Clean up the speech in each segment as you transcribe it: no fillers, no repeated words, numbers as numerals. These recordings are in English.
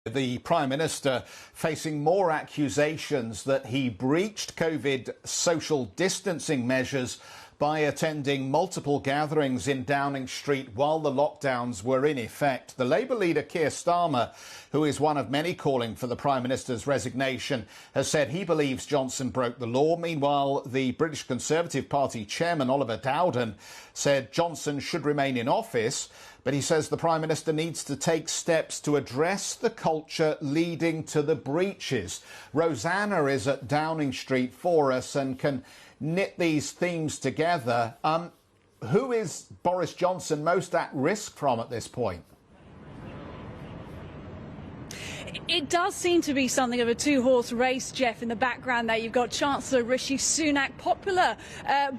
The Prime Minister facing more accusations that he breached COVID social distancing measures by attending multiple gatherings in Downing Street while the lockdowns were in effect. The Labour leader Keir Starmer, who is one of many calling for the Prime Minister's resignation, has said he believes Johnson broke the law. Meanwhile, the British Conservative Party chairman Oliver Dowden said Johnson should remain in office, but he says the Prime Minister needs to take steps to address the culture leading to the breaches. Rosanna is at Downing Street for us and can knit these themes together. Who is Boris Johnson most at risk from at this point? It does seem to be something of a two-horse race, Jeff. In the background there, you've got Chancellor Rishi Sunak, popular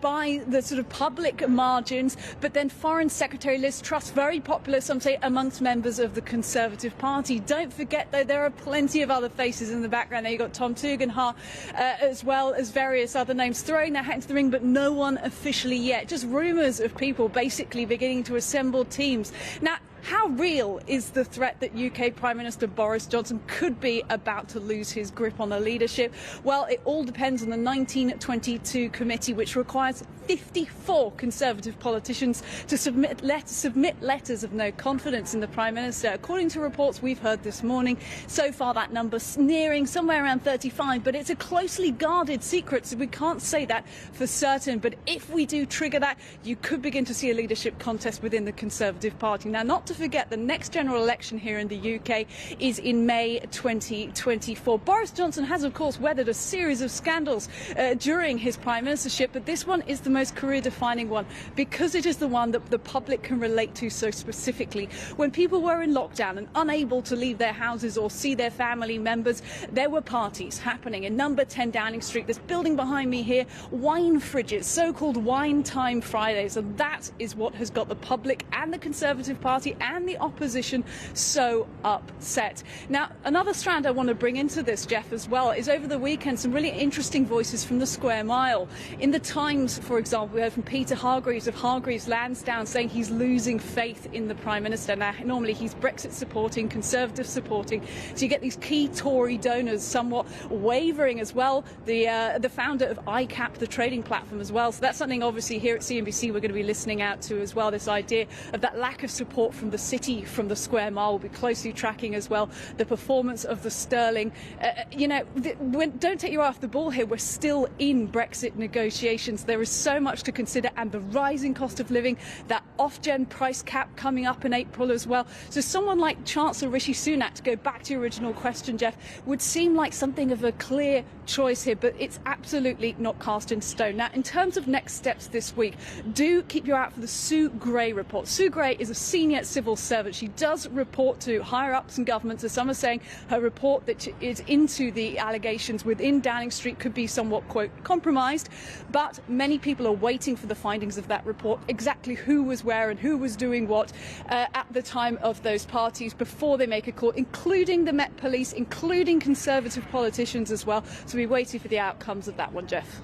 by the sort of public margins, but then Foreign Secretary Liz Truss, very popular, some say, amongst members of the Conservative Party. Don't forget, though, there are plenty of other faces in the background there. You've got Tom Tugendhat, as well as various other names throwing their hat into the ring, but no one officially yet. Just rumours of people basically beginning to assemble teams. Now, how real is the threat that UK Prime Minister Boris Johnson could be about to lose his grip on the leadership? Well, it all depends on the 1922 committee, which requires 54 Conservative politicians to submit letters of no confidence in the Prime Minister. According to reports we've heard this morning, so far that number's nearing somewhere around 35, but it's a closely guarded secret, so we can't say that for certain. But if we do trigger that, you could begin to see a leadership contest within the Conservative Party. Now, not to forget, the next general election here in the UK is in May 2024. Boris Johnson has, of course, weathered a series of scandals during his prime ministership, but this one is the most career-defining one because it is the one that the public can relate to so specifically. When people were in lockdown and unable to leave their houses or see their family members, there were parties happening in number 10 Downing Street, this building behind me here, wine fridges, so-called wine time Fridays, and that is what has got the public and the Conservative Party and the opposition so upset. Now, another strand I want to bring into this, Jeff, as well, is over the weekend some really interesting voices from the Square Mile. In the Times, for example, we heard from Peter Hargreaves of Hargreaves Lansdowne saying he's losing faith in the Prime Minister. Now, normally he's Brexit supporting, Conservative supporting, so you get these key Tory donors somewhat wavering as well. The founder of ICAP, the trading platform, as well. So that's something obviously here at CNBC we're going to be listening out to as well, this idea of that lack of support from the city, from the Square Mile. We'll be closely tracking as well the performance of the sterling. Don't take your eye off the ball here. We're still in Brexit negotiations. There is so much to consider, and the rising cost of living, that Ofgem price cap coming up in April as well. So someone like Chancellor Rishi Sunak, to go back to your original question, Jeff, would seem like something of a clear choice here, but it's absolutely not cast in stone. Now, in terms of next steps this week, do keep your eye out for the Sue Gray report. Sue Gray is a senior civil servant. She does report to higher-ups in government, so some are saying her report that is into the allegations within Downing Street could be somewhat, quote, compromised, but many people are waiting for the findings of that report, exactly who was where and who was doing what at the time of those parties before they make a call, including the Met Police, including Conservative politicians as well. So we're waiting for the outcomes of that one, Jeff.